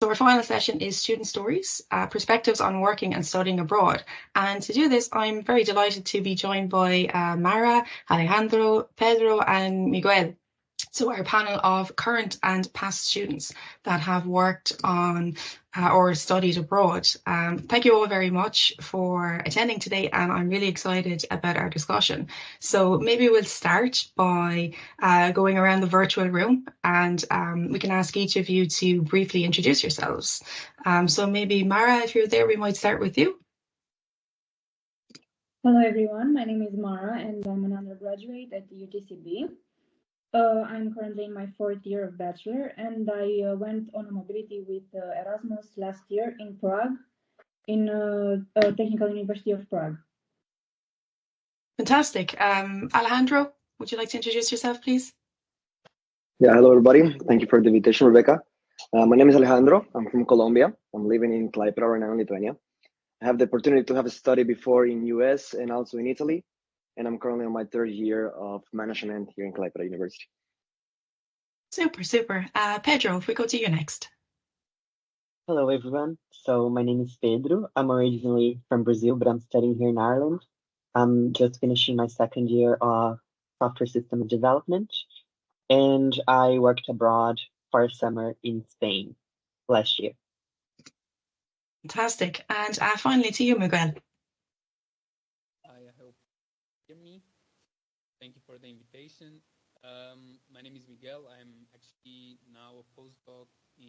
So our final session is Student Stories, Perspectives on Working and Studying Abroad. And to do this, I'm very delighted to be joined by Mara, Alejandro, Pedro, and Miguel. So our panel of current and past students that have worked on or studied abroad. Thank you all very much for attending today, and I'm really excited about our discussion. So maybe we'll start by going around the virtual room, and we can ask each of you to briefly introduce yourselves. So maybe Mara, if you're there, we might start with you. Hello everyone, my name is Mara and I'm an undergraduate at the UTCB. I'm currently in my 4th year of bachelor, and I went on a mobility with Erasmus last year in Prague, in Technical University of Prague. Fantastic. Alejandro, would you like to introduce yourself, please? Yeah, hello everybody. Thank you for the invitation, Rebecca. My name is Alejandro. I'm from Colombia. I'm living in Klaipėda right now in Lithuania. I have the opportunity to have a study before in US and also in Italy, and I'm currently on my 3rd year of management here in Klaipėda University. Super, super. Pedro, if we go to you next. Hello, everyone. So my name is Pedro. I'm originally from Brazil, but I'm studying here in Ireland. I'm just finishing my 2nd year of software system development, and I worked abroad for a summer in Spain last year. Fantastic. And finally to you, Miguel. Hi, I hope you hear me. Thank you for the invitation. My name is Miguel. I'm actually now a postdoc in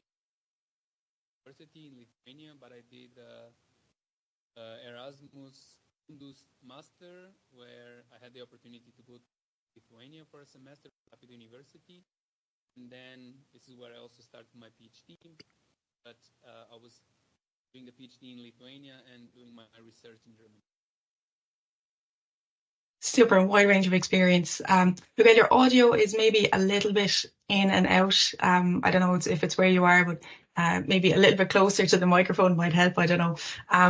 university in Lithuania, but I did Erasmus Mundus Master, where I had the opportunity to go to Lithuania for a semester at the university. And then this is where I also started my PhD. But I was doing the PhD in Lithuania and doing my research in Germany. Super wide range of experience. Miguel, your audio is maybe a little bit in and out. I don't know if it's where you are, but maybe a little bit closer to the microphone might help. I don't know.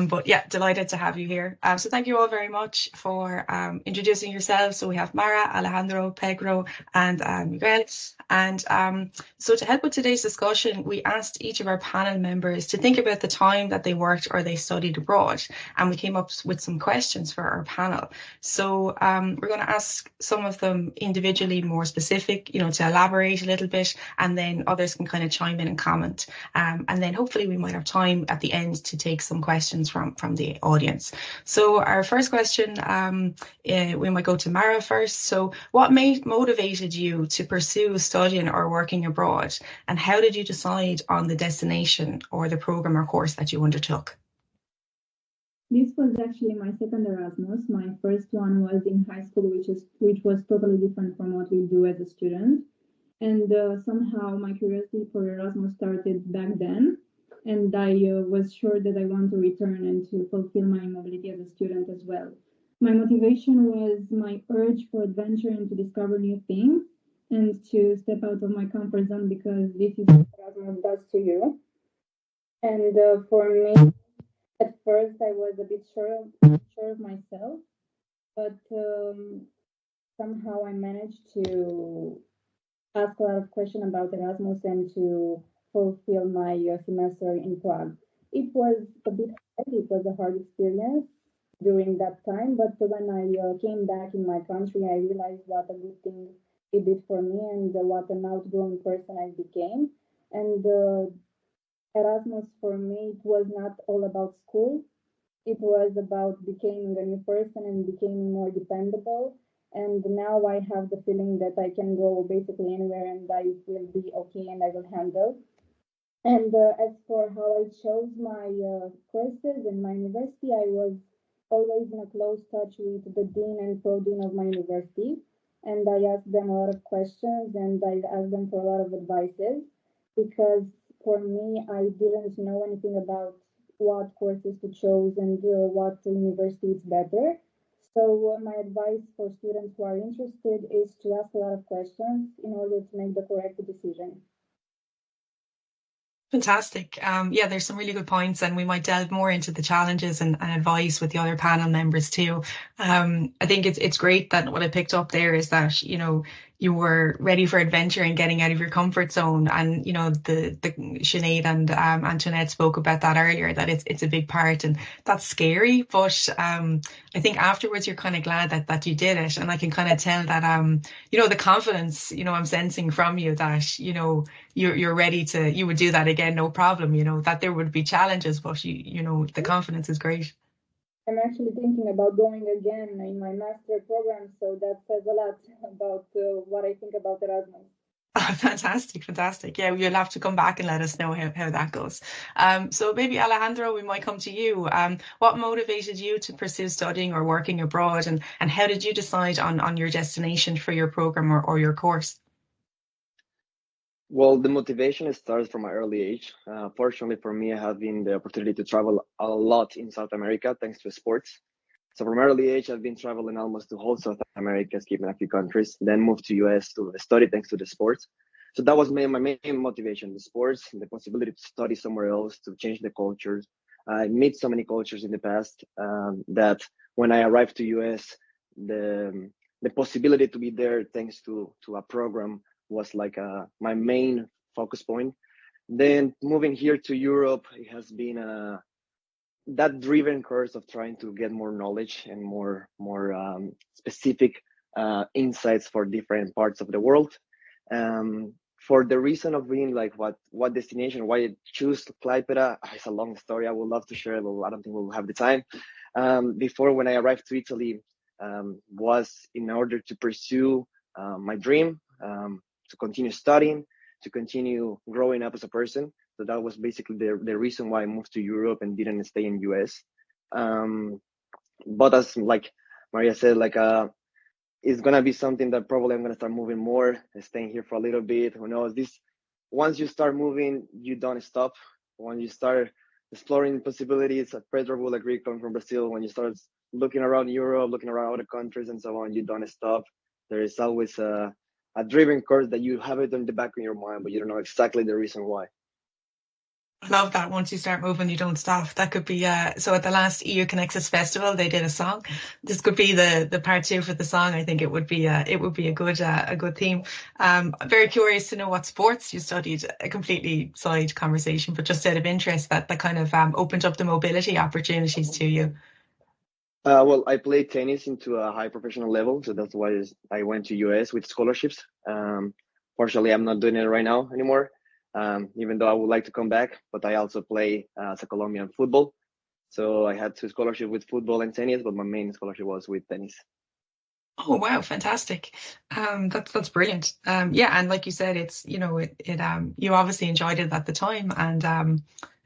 But yeah, delighted to have you here. So thank you all very much for introducing yourselves. So we have Mara, Alejandro, Pedro, and Miguel. And so to help with today's discussion, we asked each of our panel members to think about the time that they worked or they studied abroad. And we came up with some questions for our panel. So we're going to ask some of them individually, more specific, to elaborate a little bit, and then others can kind of chime in and comment. And then hopefully we might have time at the end to take some questions from the audience. So our first question, we might go to Mara first. So what motivated you to pursue studying or working abroad? And how did you decide on the destination or the program or course that you undertook? This was actually my 2nd Erasmus. My first one was in high school, which was totally different from what we do as a student. And somehow my curiosity for Erasmus started back then. And I was sure that I want to return and to fulfill my mobility as a student as well. My motivation was my urge for adventure and to discover new things and to step out of my comfort zone, because this is what Erasmus does to you. And for me, at first I was a bit sure of myself, but somehow I managed to ask a lot of questions about Erasmus and to fulfill my semester in Prague. It was a bit hard. It was a hard experience during that time, but when I came back in my country, I realized what a good thing it did for me and what an outgoing person I became. And Erasmus for me, it was not all about school. It was about becoming a new person and becoming more dependable. And now I have the feeling that I can go basically anywhere and I will be okay and I will handle. And as for how I chose my courses in my university, I was always in a close touch with the dean and pro-dean of my university. And I asked them a lot of questions and I asked them for a lot of advices, because for me, I didn't know anything about what courses to choose and what university is better. So my advice for students who are interested is to ask a lot of questions in order to make the correct decision. Fantastic. Yeah, there's some really good points, and we might delve more into the challenges and advice with the other panel members too. I think it's great that what I picked up there is that, you were ready for adventure and getting out of your comfort zone. And, the Sinead and Antoinette spoke about that earlier, that it's a big part, and that's scary. But I think afterwards you're kind of glad that you did it. And I can kind of tell that the confidence, I'm sensing from you that, you're ready to, you would do that again, no problem, that there would be challenges, but the confidence is great. I'm actually thinking about going again in my master program, so that says a lot about what I think about Erasmus. Oh, fantastic, fantastic. Yeah, you'll have to come back and let us know how that goes. So maybe Alejandro, we might come to you. What motivated you to pursue studying or working abroad, and how did you decide on your destination for your program or your course? Well, the motivation starts from an early age. Fortunately for me, I have been the opportunity to travel a lot in South America thanks to sports. So from early age, I've been traveling almost to whole South America, skipping a few countries, then moved to US to study thanks to the sports. So that was my main motivation, the sports, the possibility to study somewhere else, to change the cultures. I met so many cultures in the past that when I arrived to US, the possibility to be there thanks to a program was like my main focus point. Then moving here to Europe, it has been that driven course of trying to get more knowledge and more specific insights for different parts of the world. For the reason of being like what destination, why I choose Klaipeda, it's a long story. I would love to share, but I don't think we'll have the time. Before, when I arrived to Italy, was in order to pursue my dream, to continue studying, to continue growing up as a person. So that was basically the reason why I moved to Europe and didn't stay in US. But as like Maria said, it's gonna be something that probably I'm gonna start moving more, staying here for a little bit. Who knows? Once you start moving, you don't stop. When you start exploring possibilities, Pedro will agree, coming from Brazil, when you start looking around Europe, looking around other countries and so on, you don't stop. There is always a driving course that you have it in the back of your mind, but you don't know exactly the reason why. I love that. Once you start moving, you don't stop. That could be so at the last EU-CONEXUS festival, they did a song. This could be the part two for the song. I think it would be a good theme. I'm very curious to know what sports you studied. A completely side conversation, but just out of interest, that kind of opened up the mobility opportunities to you. Well, I played tennis into a high professional level, so that's why I went to US with scholarships. Fortunately, I'm not doing it right now anymore, even though I would like to come back. But I also play as a Colombian football, so I had two scholarships with football and tennis, but my main scholarship was with tennis. Oh wow, fantastic. That's brilliant. Yeah, and like you said, it's you obviously enjoyed it at the time, and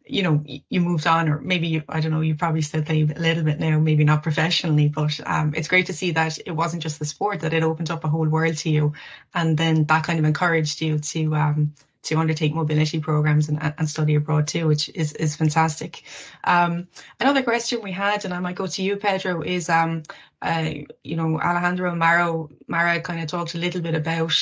you moved on, or maybe I don't know, you probably still play a little bit now, maybe not professionally, but it's great to see that it wasn't just the sport, that it opened up a whole world to you, and then that kind of encouraged you to undertake mobility programs and study abroad too, which is fantastic. Another question we had, and I might go to you, Pedro, is Alejandro and Mara kind of talked a little bit about.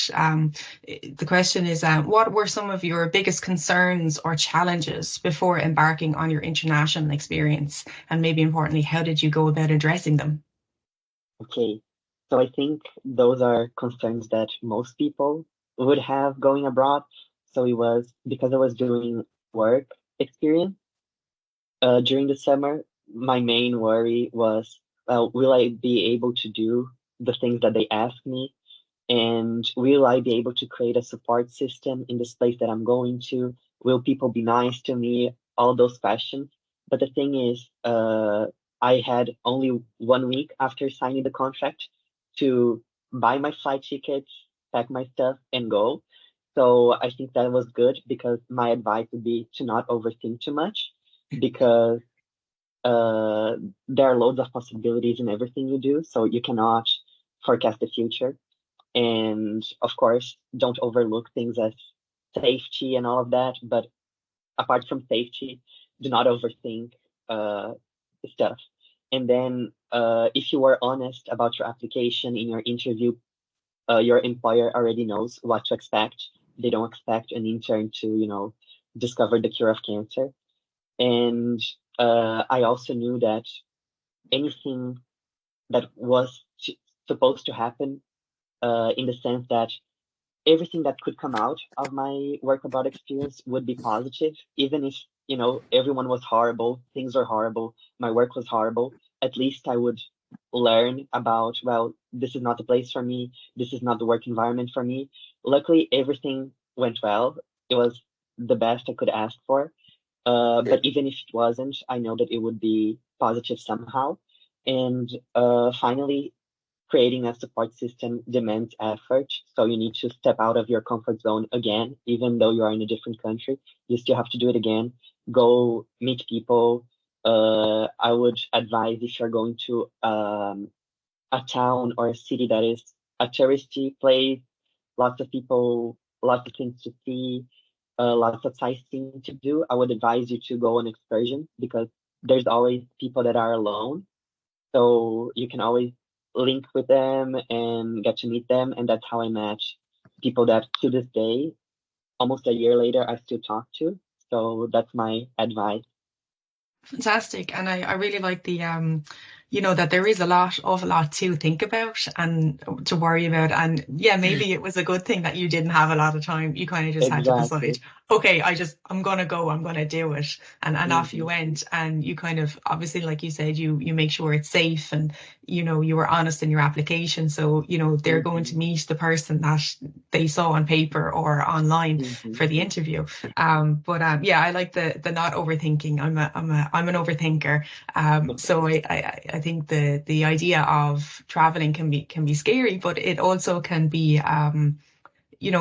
The question is, what were some of your biggest concerns or challenges before embarking on your international experience? And maybe importantly, how did you go about addressing them? Okay, so I think those are concerns that most people would have going abroad. So it was because I was doing work experience during the summer. My main worry was, will I be able to do the things that they ask me? And will I be able to create a support system in this place that I'm going to? Will people be nice to me? All those questions. But the thing is, I had only 1 week after signing the contract to buy my flight tickets, pack my stuff, and go. So I think that was good, because my advice would be to not overthink too much, because there are loads of possibilities in everything you do. So you cannot forecast the future. And of course, don't overlook things as safety and all of that. But apart from safety, do not overthink stuff. And then if you are honest about your application in your interview, your employer already knows what to expect. They don't expect an intern to, discovered the cure of cancer. And I also knew that anything that was supposed to happen, in the sense that everything that could come out of my work abroad experience would be positive, even if, everyone was horrible, things were horrible, my work was horrible. At least I would learn about, well, this is not the place for me, this is not the work environment for me. Luckily, everything went well. It was the best I could ask for. But even if it wasn't, I know that it would be positive somehow. And finally, creating a support system demands effort. So you need to step out of your comfort zone again, even though you are in a different country. You still have to do it again. Go meet people. I would advise, if you're going to a town or a city that is a touristy place, lots of people, lots of things to see, lots of sightseeing to do, I would advise you to go on excursion, because there's always people that are alone. So you can always link with them and get to meet them. And that's how I met people that, to this day, almost a year later, I still talk to. So that's my advice. Fantastic. And I really like the that there is awful lot to think about and to worry about. And yeah, maybe it was a good thing that you didn't have a lot of time. You kind of just had to decide, okay, I'm gonna go, I'm gonna do it. And off you went. And you kind of, obviously, like you said, you make sure it's safe, and you were honest in your application. So, they're going to meet the person that they saw on paper or online for the interview. Yeah, I like the not overthinking. I'm an overthinker. So I think the idea of traveling can be scary, but it also can be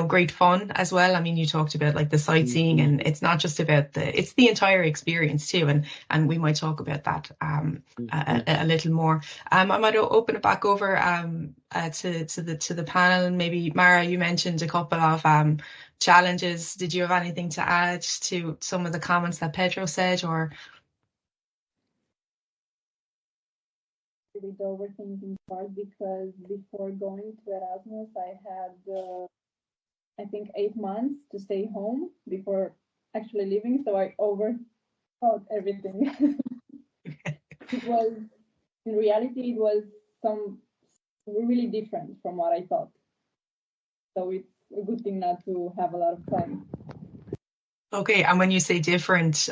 great fun as well. I mean, you talked about like the sightseeing, and it's not just about it's the entire experience too. And we might talk about that a little more. I might open it back over to the panel. And maybe Mara, you mentioned a couple of challenges. Did you have anything to add to some of the comments that Pedro said, or? The overthinking part, because before going to Erasmus, I had I think 8 months to stay home before actually leaving, so I overthought everything. It was, in reality, it was really different from what I thought. So it's a good thing not to have a lot of time. Okay, and when you say different,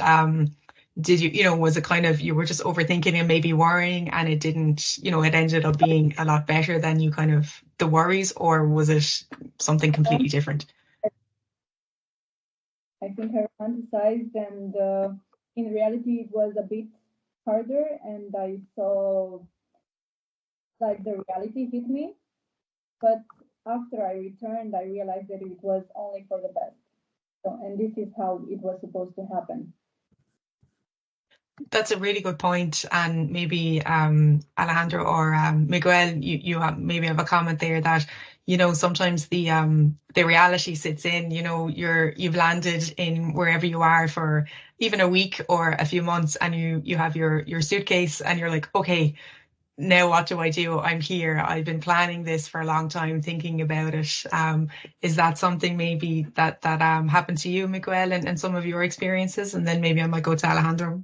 did you, was it kind of, you were just overthinking and maybe worrying, and it didn't, it ended up being a lot better than you kind of, the worries, or was it something completely different? I think I romanticized, and in reality, it was a bit harder, and I saw like the reality hit me. But after I returned, I realized that it was only for the best. So, and this is how it was supposed to happen. That's a really good point. And maybe Alejandro or Miguel, you maybe have a comment there that, sometimes the reality sits in, you've landed in wherever you are for even a week or a few months, and you have your suitcase, and you're like, okay, now what do I do? I'm here. I've been planning this for a long time, thinking about it. Is that something maybe that happened to you, Miguel, and some of your experiences? And then maybe I might go to Alejandro.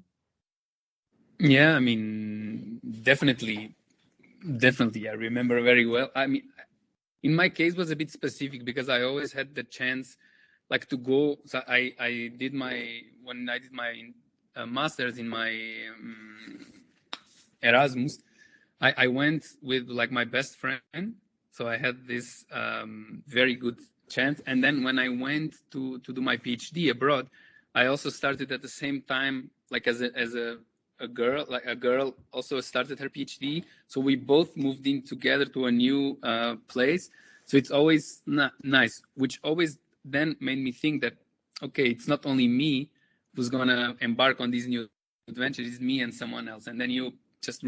Yeah, I mean, definitely. I remember very well. I mean, in my case was a bit specific because I always had the chance like to go. So I did my, when I did my master's in my Erasmus, I went with like my best friend. So I had this very good chance. And then when I went to do my PhD abroad, I also started at the same time, like as a girl also started her PhD. So we both moved in together to a new place. So it's always nice, which always then made me think that, okay, it's not only me who's going to embark on these new adventures, it's me and someone else. And then you just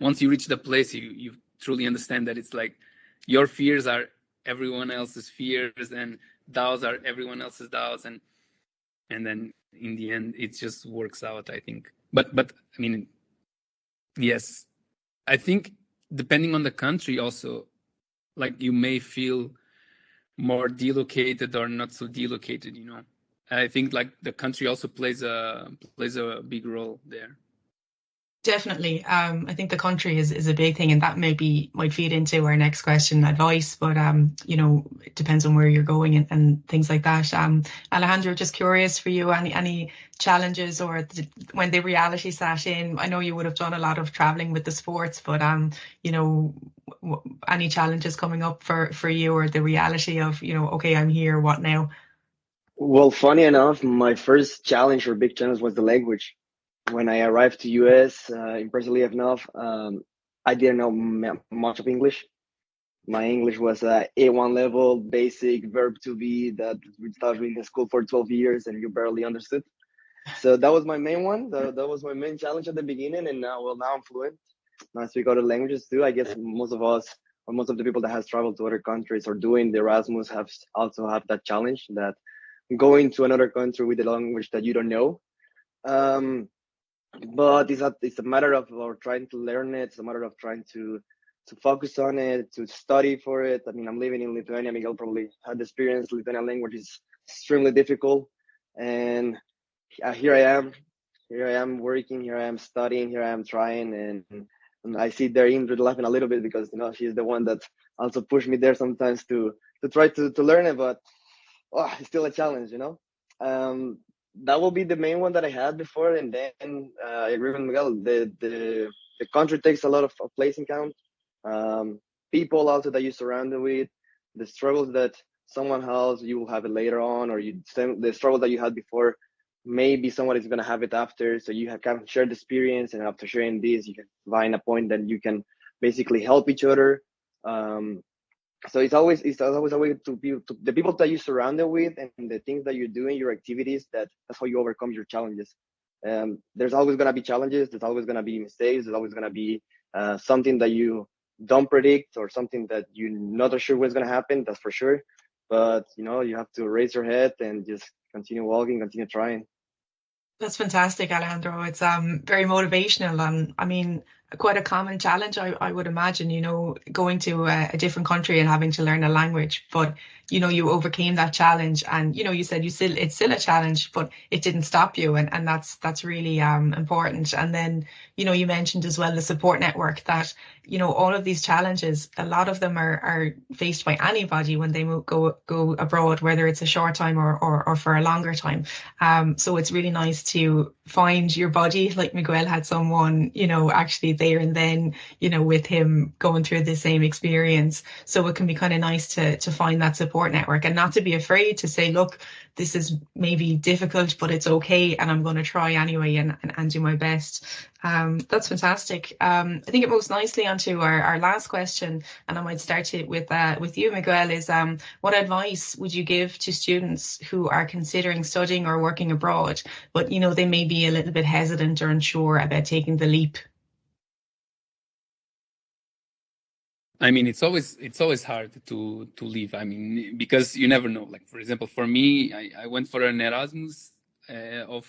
once you reach the place, you truly understand that it's like your fears are everyone else's fears, and doubts are everyone else's doubts. And then in the end, it just works out, I think. But I mean, yes, I think depending on the country also, like you may feel more delocated or not so delocated, I think like the country also plays a big role there. Definitely. I think the country is a big thing, and that might feed into our next question, advice, but it depends on where you're going and things like that. Alejandro, just curious for you, any challenges or when the reality sat in? I know you would have done a lot of traveling with the sports, but any challenges coming up for you, or the reality of, okay, I'm here, what now? Well, funny enough, my first challenge or big challenge was the language. When I arrived to US, impressively enough, I didn't know much of English. My English was A1 level, basic verb to be that we started in school for 12 years and you barely understood. So that was my main one. That was my main challenge at the beginning. And now I'm fluent. Now I speak other languages too. I guess most of us, or most of the people that has traveled to other countries or doing the Erasmus also have that challenge, that going to another country with a language that you don't know. But it's a matter of trying to learn it. It's a matter of trying to focus on it, to study for it. I mean, I'm living in Lithuania. Miguel probably had the experience. Lithuanian language is extremely difficult, and here I am working. Here I am studying. Here I am trying, and I see there Ingrid laughing a little bit because she's the one that also pushed me there sometimes to try to learn it, but it's still a challenge, that will be the main one that I had before. And then I agree with Miguel. The country takes a lot of place in count. People also that you're surrounded with, the struggles that someone has, you will have it later on, or the struggle that you had before, maybe someone is going to have it after. So you can share the experience, and after sharing this, you can find a point that you can basically help each other. So it's always a way to the people that you're surrounded with and the things that you're doing, your activities, that's how you overcome your challenges. There's always going to be challenges. There's always going to be mistakes. There's always going to be something that you don't predict, or something that you're not sure what's going to happen. That's for sure. But, you have to raise your head and just continue walking, continue trying. That's fantastic, Alejandro. It's very motivational, and I mean, quite a common challenge, I would imagine, going to a different country and having to learn a language. But you overcame that challenge, and you said it's still a challenge, but it didn't stop you, and that's really important. And then you mentioned as well the support network, that all of these challenges, a lot of them are faced by anybody when they go abroad, whether it's a short time or for a longer time. So it's really nice to find your buddy, like Miguel had someone, actually there and then, with him going through the same experience. So it can be kind of nice to find that support network, and not to be afraid to say, look, this is maybe difficult, but it's okay, and I'm going to try anyway and do my best. That's fantastic. I think it moves nicely onto our last question, and I might start it with you, Miguel, is what advice would you give to students who are considering studying or working abroad, but they may be a little bit hesitant or unsure about taking the leap? I mean, it's always hard to leave. I mean, because you never know. Like, for example, for me, I went for an Erasmus of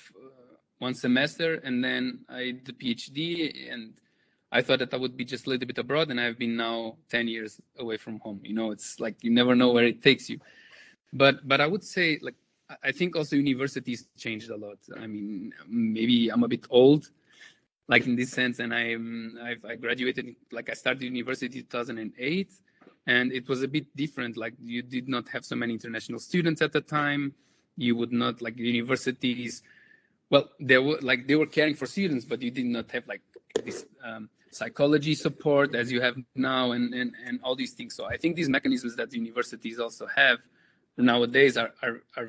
1 semester, and then I did the PhD, and I thought that I would be just a little bit abroad, and I've been now 10 years away from home. It's like you never know where it takes you. But I would say, like, I think also universities changed a lot. I mean, maybe I'm a bit old, like in this sense, and I graduated, like I started university in 2008, and it was a bit different. Like, you did not have so many international students at the time. You would not, like, universities, well, they were caring for students, but you did not have like this psychology support as you have now, and all these things. So I think these mechanisms that universities also have nowadays are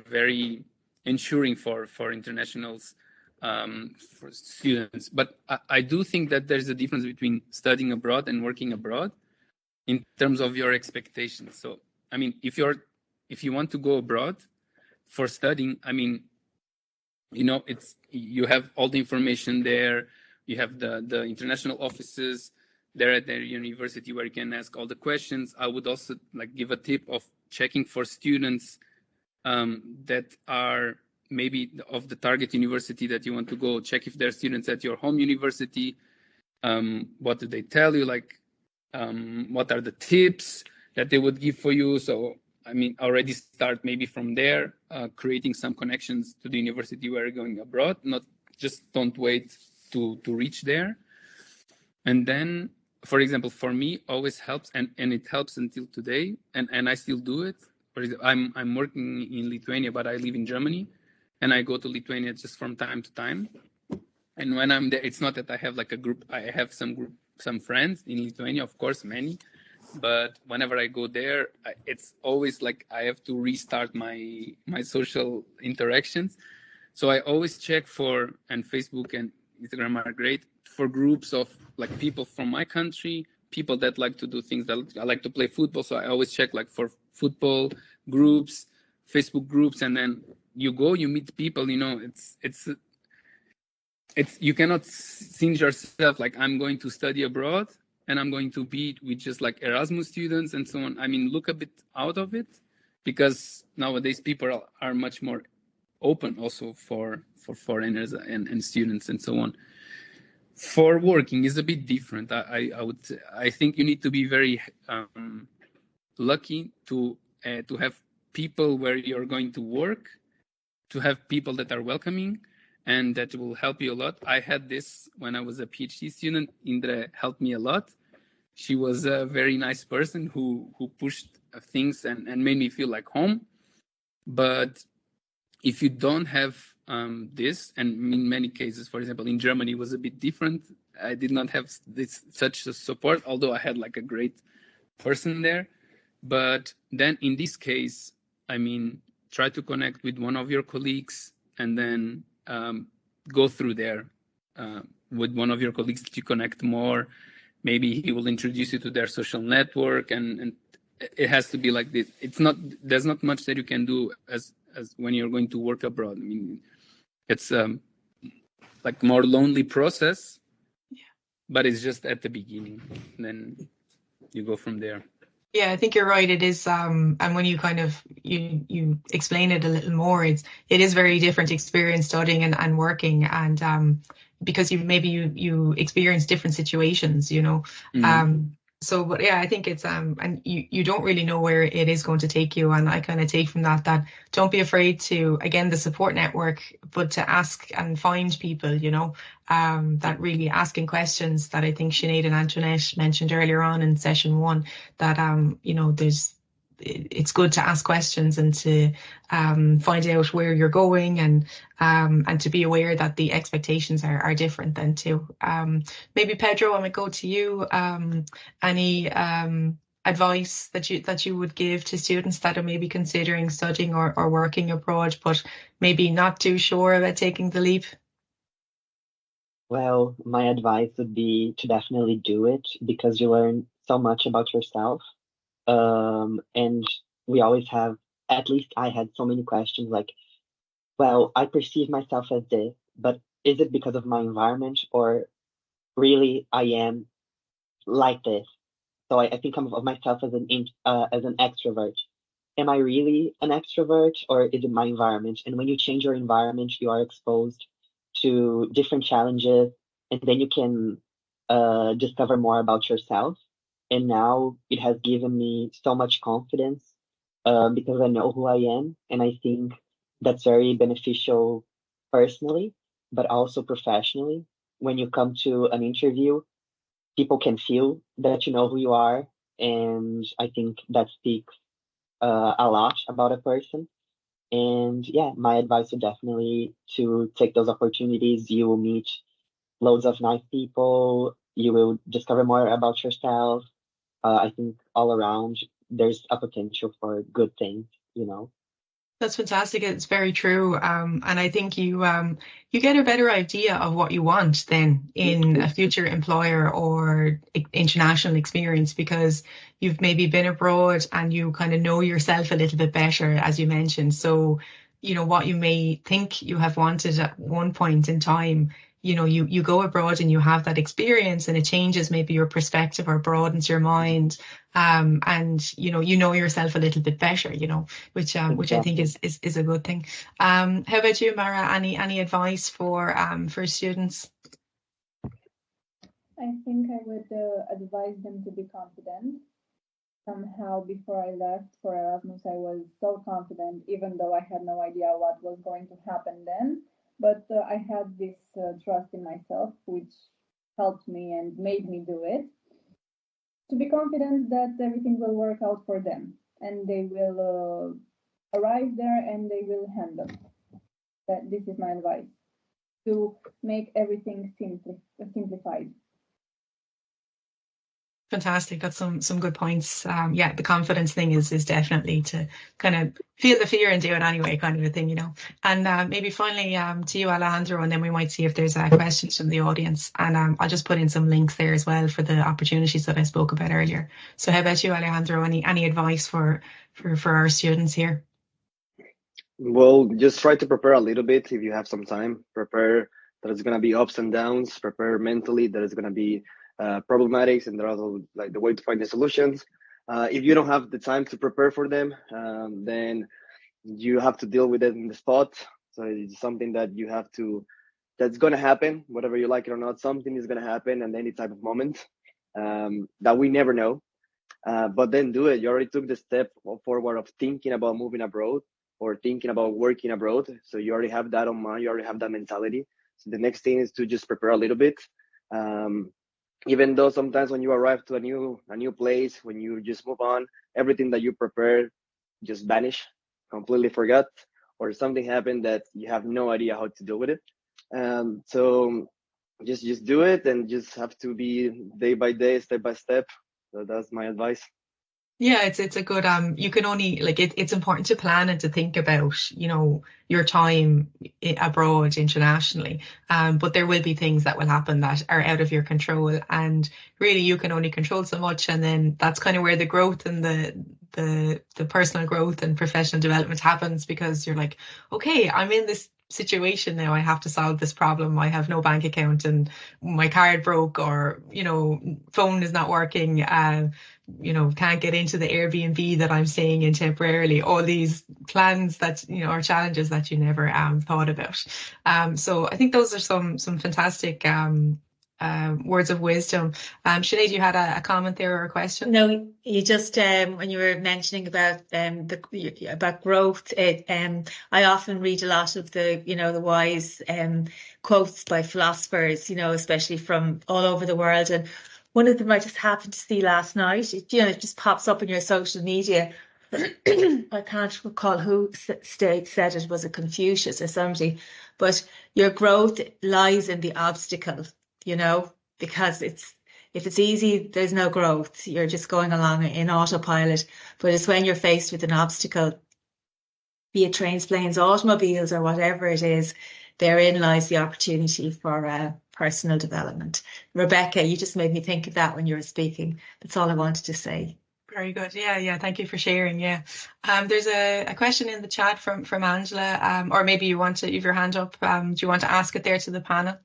very ensuring for internationals, for students. But I do think that there's a difference between studying abroad and working abroad in terms of your expectations. So, I mean, if you want to go abroad for studying, I mean, you have all the information there. You have the international offices there at their university where you can ask all the questions. I would also like give a tip of checking for students that are maybe of the target university that you want to go. Check if there are students at your home university. What do they tell you? Like, what are the tips that they would give for you? So already start maybe from there, creating some connections to the university where you're going abroad, not just don't wait to reach there. And then, for example, for me, always helps, and it helps until today, and I still do it. For example, I'm working in Lithuania, but I live in Germany, and I go to Lithuania just from time to time. And when I'm there, it's not that I have like a group. I have some friends in Lithuania, of course, many. But whenever I go there, it's always like I have to restart my social interactions. So I always check for, and Facebook and Instagram are great, for groups of like people from my country, people that like to do things that I like to play football. So I always check like for football groups, Facebook groups, and then you meet people. It's you cannot think yourself like I'm going to study abroad and I'm going to be with just like Erasmus students and so on. Look a bit out of it, because nowadays people are much more open also for foreigners and students and so on. For working is a bit different. I think you need to be very lucky to have people where you're going to work, to have people that are welcoming and that will help you a lot. I had this when I was a PhD student. Indra helped me a lot. She was a very nice person who pushed things and made me feel like home. But if you don't have this, and in many cases, for example, in Germany, it was a bit different. I did not have such a support, although I had like a great person there. But then in this case, try to connect with one of your colleagues and then go through there with one of your colleagues that you connect more. Maybe he will introduce you to their social network, and it has to be like this. There's not much that you can do as when you're going to work abroad. It's like more lonely process, but it's just at the beginning. Then you go from there. Yeah, I think you're right. It is, and when you kind of you explain it a little more, it is very different experience studying and working, and because you experience different situations, Mm-hmm. So, but yeah, I think it's and you don't really know where it is going to take you, and I kind of take from that don't be afraid to, again, the support network, but to ask and find people, that really asking questions that I think Sinead and Antoinette mentioned earlier on in session 1, that it's good to ask questions and to find out where you're going, and to be aware that the expectations are different then too. Maybe Pedro, I might go to you. Any advice that you would give to students that are maybe considering studying or working abroad, but maybe not too sure about taking the leap? Well, my advice would be to definitely do it, because you learn so much about yourself. And we always have, at least I had so many questions like, well, I perceive myself as this, but is it because of my environment, or really I am like this? So I think of myself as an extrovert. Am I really an extrovert, or is it my environment? And when you change your environment, you are exposed to different challenges, and then you can discover more about yourself. And now it has given me so much confidence, because I know who I am, and I think that's very beneficial personally, but also professionally. When you come to an interview, people can feel that you know who you are, and I think that speaks a lot about a person. And yeah, my advice would definitely to take those opportunities. You will meet loads of nice people. You will discover more about yourself. I think all around there's a potential for good things, you know. That's fantastic. It's very true. And I think you get a better idea of what you want then in a future employer or international experience, because you've maybe been abroad and you kind of know yourself a little bit better, as you mentioned. So, what you may think you have wanted at one point in time, you go abroad and you have that experience, and it changes maybe your perspective or broadens your mind. And you know yourself a little bit better, which I think is a good thing. How about you, Mara? Any advice for students? I think I would advise them to be confident. somehow before I left for Erasmus, I was so confident, even though I had no idea what was going to happen then. But I had this trust in myself, which helped me and made me do it. To be confident that everything will work out for them and they will arrive there and they will handle. That this is my advice, to make everything simplified. Fantastic. That's some good points. Yeah, the confidence thing is definitely to kind of feel the fear and do it anyway, kind of a thing, you know. And maybe finally to you, Alejandro, and then we might see if there's questions from the audience. And I'll just put in some links there as well for the opportunities that I spoke about earlier. So how about you, Alejandro? Any advice for our students here? Well, just try to prepare a little bit if you have some time. Prepare that it's gonna be ups and downs. Prepare mentally that it's gonna be problematics, and there are also like the way to find the solutions. If you don't have the time to prepare for them, then you have to deal with it in the spot. So it's something that you have to, that's gonna happen, whether you like it or not. Something is gonna happen in any type of moment that we never know. But then do it. You already took the step forward of thinking about moving abroad or thinking about working abroad. So you already have that on mind. You already have that mentality. So the next thing is to just prepare a little bit. Even though sometimes when you arrive to a new place, when you just move on, everything that you prepare just vanish, completely forgot, or something happened that you have no idea how to deal with it. So just do it, and just have to be day by day, step by step. So that's my advice. Yeah, it's a good you can only like it's important to plan and to think about, you know, your time abroad internationally. But there will be things that will happen that are out of your control, and really you can only control so much, and then that's kind of where the growth and the personal growth and professional development happens, because you're like, okay, I'm in this situation now, I have to solve this problem. I have no bank account and my card broke, or, you know, phone is not working. You know, can't get into the Airbnb that I'm staying in temporarily. All these plans that, you know, or challenges that you never thought about. So I think those are some fantastic words of wisdom. Sinead, you had a comment there or a question? No, you just when you were mentioning about about growth, I often read a lot of the wise quotes by philosophers, especially from all over the world. And one of them I just happened to see last night. It just pops up in your social media. I can't recall who said it. Was it Confucius or somebody? But your growth lies in the obstacle, because if it's easy, there's no growth. You're just going along in autopilot. But it's when you're faced with an obstacle, be it trains, planes, automobiles, or whatever it is, therein lies the opportunity for personal development. Rebecca, you just made me think of that when you were speaking. That's all I wanted to say. Very good. Yeah. Thank you for sharing. Yeah. There's a question in the chat from Angela, or maybe you want to leave your hand up. Do you want to ask it there to the panel?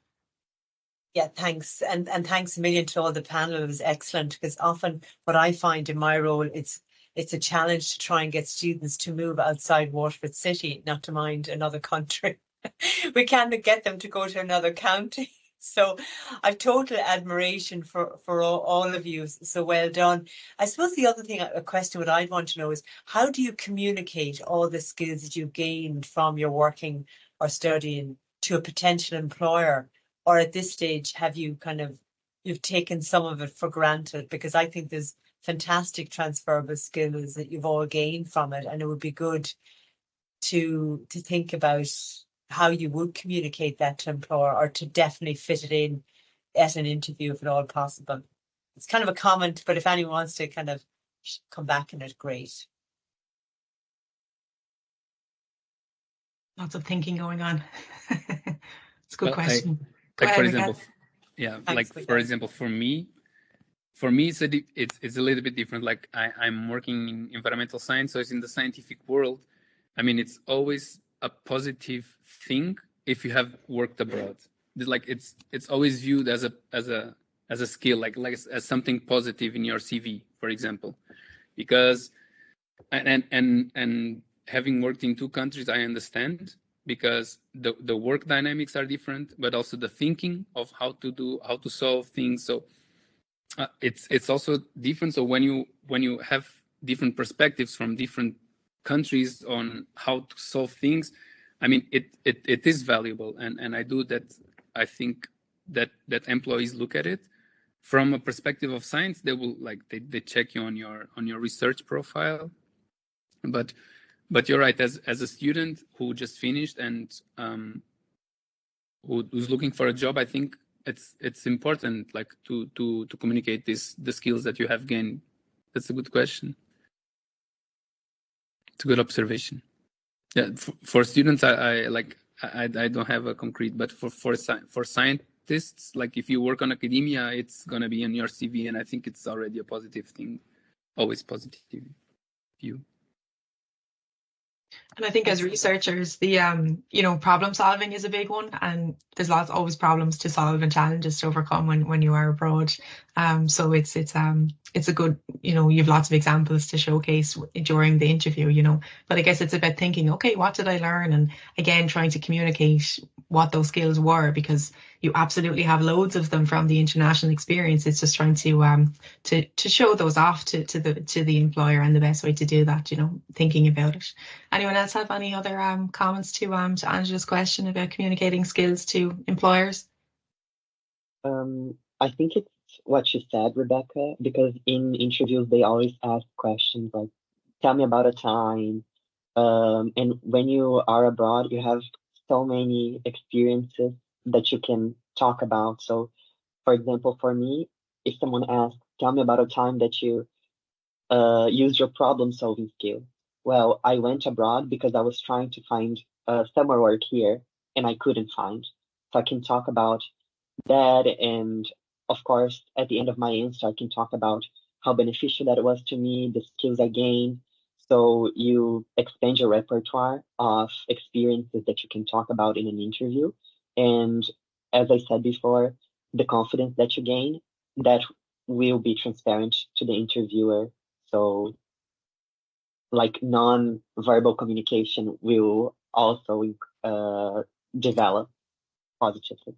Yeah, thanks. And thanks a million to all the panel. It was excellent, because often what I find in my role, it's a challenge to try and get students to move outside Waterford City, not to mind another country. We can't get them to go to another county. So I've total admiration for all of you. So well done. I suppose the other thing, a question what I'd want to know is, how do you communicate all the skills that you've gained from your working or studying to a potential employer? Or at this stage, have you you've taken some of it for granted? Because I think there's fantastic transferable skills that you've all gained from it. And it would be good to think about how you would communicate that to employer, or to definitely fit it in at an interview if at all possible. It's kind of a comment, but if anyone wants to kind of come back in it, great. Lots of thinking going on. It's a good question. For example, for example, for me, it's a little bit different. Like I'm working in environmental science, so it's in the scientific world. I mean, it's always a positive thing if you have worked abroad. Like it's always viewed as a skill, like as something positive in your CV, for example, because and having worked in two countries, I understand, because the work dynamics are different, but also the thinking of how to solve things. So it's also different. So when you have different perspectives from different countries on how to solve things, I mean, it is valuable, and I do that. I think that employees look at it from a perspective of science. They will they check you on your research profile, but you're right. As a student who just finished and who's looking for a job, I think it's important to communicate the skills that you have gained. That's a good question. It's a good observation. Yeah, for students, I don't have a concrete, but for scientists, like if you work on academia, it's gonna be in your CV, and I think it's already a positive thing. Always positive view. And I think as researchers, the problem solving is a big one, and there's always problems to solve and challenges to overcome when you are abroad. So it's a good, you've lots of examples to showcase during the interview, but I guess it's about thinking, okay, what did I learn? And again, trying to communicate what those skills were, because you absolutely have loads of them from the international experience. It's just trying to show those off to the employer, and the best way to do that, thinking about it. Anyone else have any other comments to Angela's question about communicating skills to employers? I think it's what you said, Rebecca, because in interviews they always ask questions like, tell me about a time. And when you are abroad, you have so many experiences that you can talk about. So, for example, for me, if someone asks, tell me about a time that you used your problem-solving skill. Well, I went abroad because I was trying to find summer work here, and I couldn't find. So I can talk about that, and of course, at the end of my answer, I can talk about how beneficial that was to me, the skills I gained. So you expand your repertoire of experiences that you can talk about in an interview. And as I said before, the confidence that you gain, that will be transparent to the interviewer. So like non-verbal communication will also develop positively.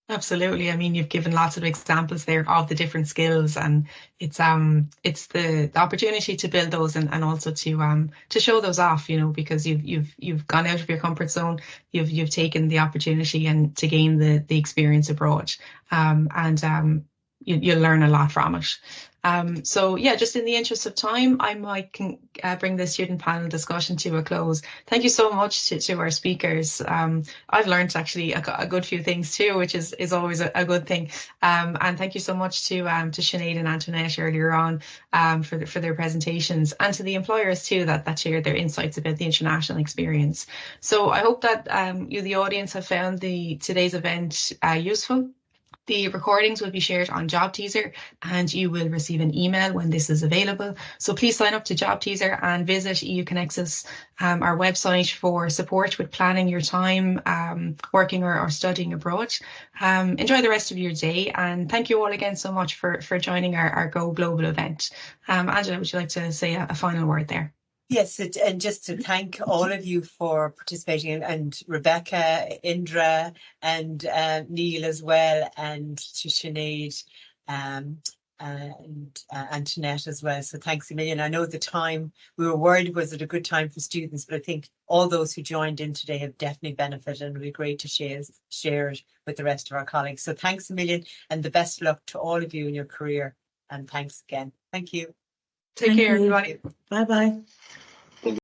Absolutely. I mean, you've given lots of examples there of the different skills, and it's the opportunity to build those and also to show those off, because you've gone out of your comfort zone, you've taken the opportunity and to gain the experience abroad, and you'll learn a lot from it. So yeah, just in the interest of time, I might bring the student panel discussion to a close. Thank you so much to our speakers. I've learned actually a good few things too, which is always a good thing. And thank you so much to Sinead and Antoinette earlier on for their presentations, and to the employers too that shared their insights about the international experience. So I hope that you, the audience, have found today's event useful. The recordings will be shared on Job Teaser, and you will receive an email when this is available. So please sign up to Job Teaser and visit EU-CONEXUS, our website, for support with planning your time working or studying abroad. Enjoy the rest of your day, and thank you all again so much for joining our Go Global event. Angela, would you like to say a final word there? Yes, and just to thank all of you for participating, and Rebecca, Indra, and Neil as well, and to Sinead and Antoinette as well. So thanks a million. I know the time, we were worried, was it a good time for students, but I think all those who joined in today have definitely benefited, and it'll be great to share it with the rest of our colleagues. So thanks a million, and the best luck to all of you in your career. And thanks again. Thank you. Take care, everybody. Bye-bye.